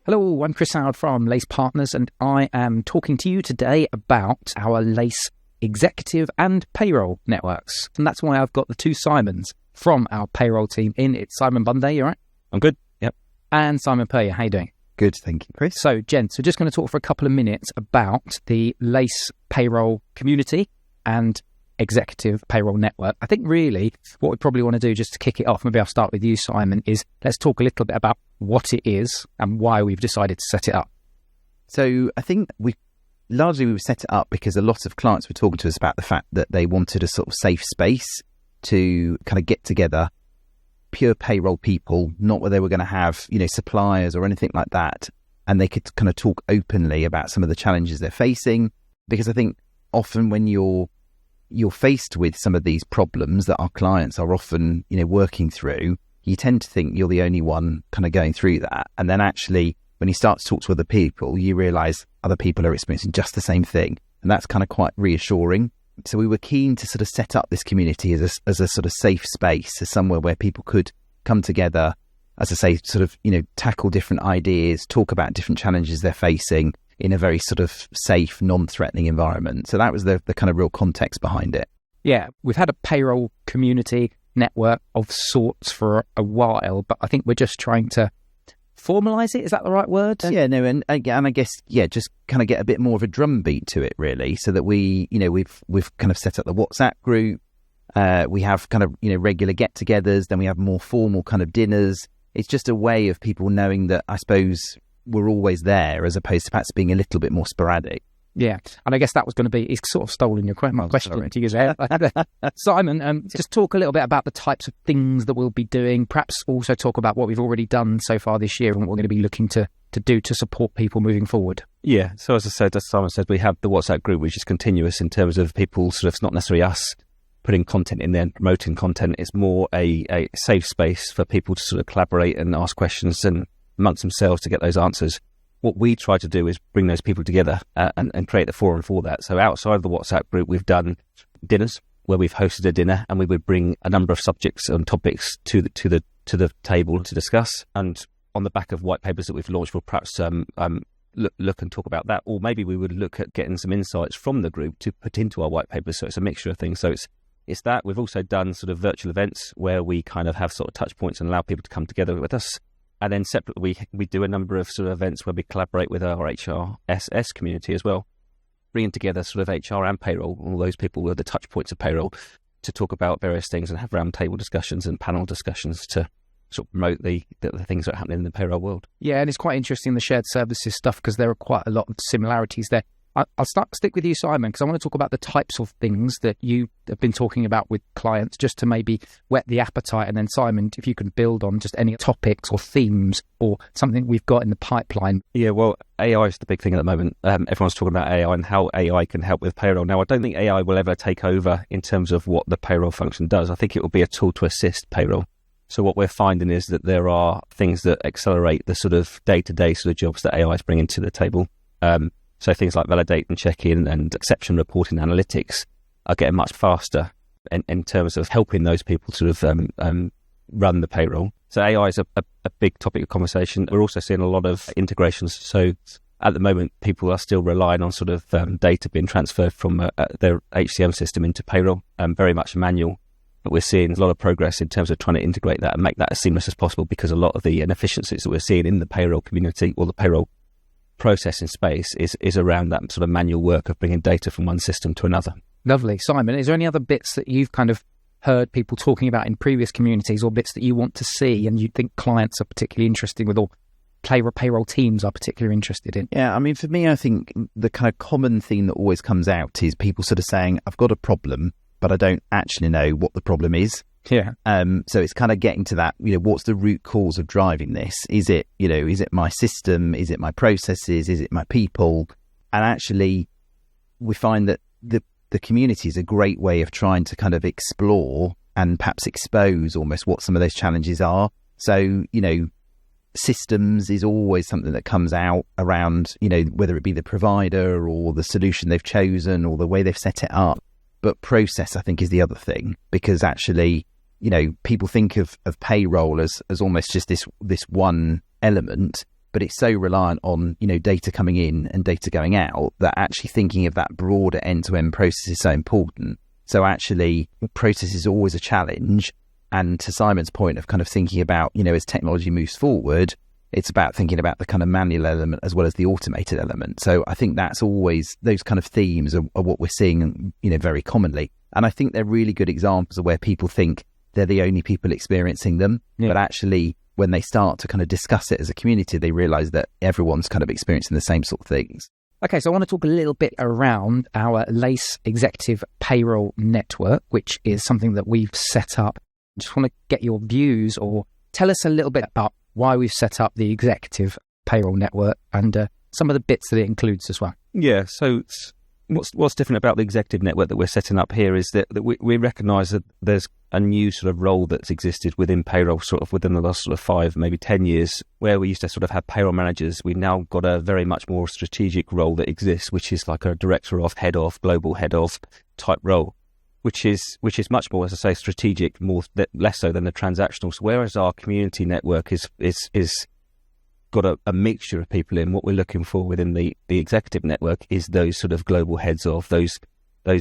Hello, I'm Chris Howard from Lace Partners, and I am talking to you today about our Lace Executive and Payroll Networks. And that's why I've got the two Simons from our payroll team in. It's Simon Bunday, you all right? I'm good, yep. And Simon Puryer, how you doing? Good, thank you, Chris. So, gents, we're just going to talk for a couple of minutes about the Lace payroll community and Executive Payroll Network. I think really what we probably want to do, just to kick it off, maybe I'll start with you, Simon, is let's talk a little bit about what it is and why we've decided to set it up. So I think we've set it up because a lot of clients were talking to us about the fact that they wanted a sort of safe space to kind of get together pure payroll people, not where they were going to have, suppliers or anything like that. And they could kind of talk openly about some of the challenges they're facing. Because I think often when you're faced with some of these problems that our clients are often, working through, you tend to think you're the only one kind of going through that. And then actually, when you start to talk to other people, you realise other people are experiencing just the same thing. And that's kind of quite reassuring. So we were keen to sort of set up this community as a sort of safe space, as somewhere where people could come together, as I say, sort of, tackle different ideas, talk about different challenges they're facing in a very sort of safe, non-threatening environment. So that was the kind of real context behind it. Yeah, we've had a payroll community network of sorts for a while, but I think we're just trying to formalise it. Is that the right word? Yeah, no, and I guess, just kind of get a bit more of a drumbeat to it, really, so that we've kind of set up the WhatsApp group. We have kind of, regular get-togethers, then we have more formal kind of dinners. It's just a way of people knowing that, I suppose, we're always there, as opposed to perhaps being a little bit more sporadic. Yeah, and I guess that was going to be, it's sort of stolen your question to use there. Simon, just talk a little bit about the types of things that we'll be doing, perhaps also talk about what we've already done so far this year and what we're going to be looking to do to support people moving forward. Yeah, so as Simon said, we have the WhatsApp group, which is continuous in terms of people sort of, it's not necessarily us putting content in there and promoting content. It's more a safe space for people to sort of collaborate and ask questions and amongst themselves to get those answers. What we try to do is bring those people together and create the forum for that. So outside of the WhatsApp group, we've done dinners where we've hosted a dinner and we would bring a number of subjects and topics to the table to discuss. And on the back of white papers that we've launched, we'll perhaps look and talk about that. Or maybe we would look at getting some insights from the group to put into our white papers. So it's a mixture of things. So it's that. We've also done sort of virtual events where we kind of have sort of touch points and allow people to come together with us. And then separately, we do a number of sort of events where we collaborate with our HRSS community as well, bringing together sort of HR and payroll, all those people who are the touch points of payroll, to talk about various things and have roundtable discussions and panel discussions to sort of promote the things that are happening in the payroll world. Yeah, and it's quite interesting, the shared services stuff, because there are quite a lot of similarities there. I'll stick with you, Simon, because I want to talk about the types of things that you have been talking about with clients, just to maybe whet the appetite. And then, Simon, if you can build on just any topics or themes or something we've got in the pipeline. Yeah, well, AI is the big thing at the moment. Everyone's talking about AI and how AI can help with payroll. Now, I don't think AI will ever take over in terms of what the payroll function does. I think it will be a tool to assist payroll. So what we're finding is that there are things that accelerate the sort of day-to-day sort of jobs that AI is bringing to the table. So things like validate and check-in and exception reporting analytics are getting much faster in terms of helping those people sort of run the payroll. So AI is a big topic of conversation. We're also seeing a lot of integrations. So at the moment, people are still relying on sort of data being transferred from their HCM system into payroll, very much manual. But we're seeing a lot of progress in terms of trying to integrate that and make that as seamless as possible, because a lot of the inefficiencies that we're seeing in the payroll community or the payroll processing space is around that sort of manual work of bringing data from one system to another. Lovely. Simon, is there any other bits that you've kind of heard people talking about in previous communities, or bits that you want to see and you think clients are particularly interested with, or payroll teams are particularly interested in? Yeah, I mean, for me, I think the kind of common theme that always comes out is people sort of saying, I've got a problem, but I don't actually know what the problem is. Yeah. So it's kind of getting to that, what's the root cause of driving this? Is it my system? Is it my processes? Is it my people? And actually, we find that the community is a great way of trying to kind of explore and perhaps expose almost what some of those challenges are. So, systems is always something that comes out around, whether it be the provider or the solution they've chosen or the way they've set it up. But process, I think, is the other thing, because actually, people think of payroll as almost just this one element, but it's so reliant on, data coming in and data going out, that actually thinking of that broader end-to-end process is so important. So actually, process is always a challenge. And to Simon's point of kind of thinking about, as technology moves forward, it's about thinking about the kind of manual element as well as the automated element. So I think that's always, those kind of themes are what we're seeing, very commonly. And I think they're really good examples of where people think they're the only people experiencing them. Yeah. But actually, when they start to kind of discuss it as a community, they realize that everyone's kind of experiencing the same sort of things. Okay, so I want to talk a little bit around our LACE Executive Payroll Network, which is something that we've set up. I just want to get your views, or tell us a little bit about why we've set up the Executive Payroll Network and some of the bits that it includes as well. Yeah, so what's different about the Executive Network that we're setting up here is that we recognise that there's a new sort of role that's existed within payroll sort of within the last sort of 5, maybe 10 years, where we used to sort of have payroll managers. We've now got a very much more strategic role that exists, which is like a director of, head of, global head of type role, which is much more, as I say, strategic, less so than the transactional. So whereas our community network is got a mixture of people in, what we're looking for within the executive network is those sort of global heads of, those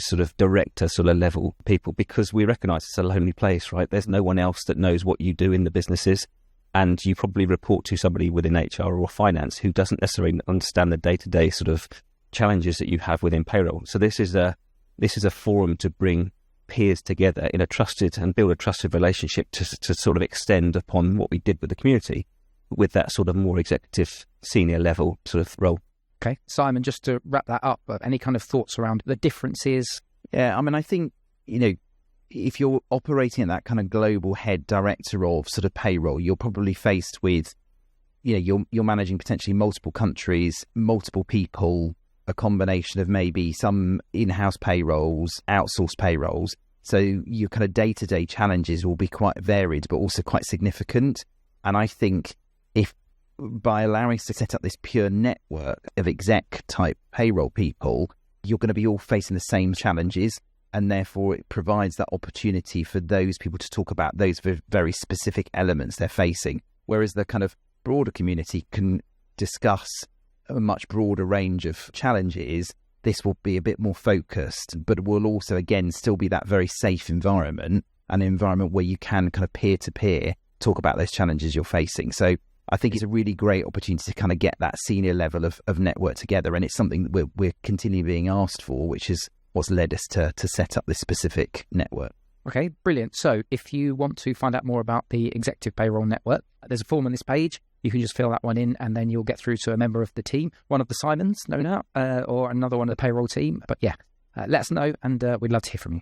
sort of director sort of level people, because we recognise it's a lonely place, right? There's no one else that knows what you do in the businesses, and you probably report to somebody within HR or finance who doesn't necessarily understand the day-to-day sort of challenges that you have within payroll. So this is a forum to bring peers together in a trusted and build a trusted relationship to sort of extend upon what we did with the community, with that sort of more executive senior level sort of role. Okay, Simon, just to wrap that up, any kind of thoughts around the differences? Yeah, I mean, I think, if you're operating at that kind of global head director of sort of payroll, you're probably faced with, you're managing potentially multiple countries, multiple people, a combination of maybe some in-house payrolls, outsourced payrolls. So your kind of day-to-day challenges will be quite varied, but also quite significant. And I think if by allowing us to set up this pure network of exec type payroll people, you're going to be all facing the same challenges. And therefore it provides that opportunity for those people to talk about those very specific elements they're facing. Whereas the kind of broader community can discuss a much broader range of challenges. This will be a bit more focused, but will also, again, still be that very safe environment, an environment where you can kind of peer-to-peer talk about those challenges you're facing. So I think it's a really great opportunity to kind of get that senior level of network together. And it's something that we're continually being asked for, which is what's led us to set up this specific network. Okay, brilliant. So if you want to find out more about the Executive Payroll Network, there's a form on this page. You can just fill that one in and then you'll get through to a member of the team, one of the Simons, no doubt, or another one of the payroll team. But yeah, let us know and we'd love to hear from you.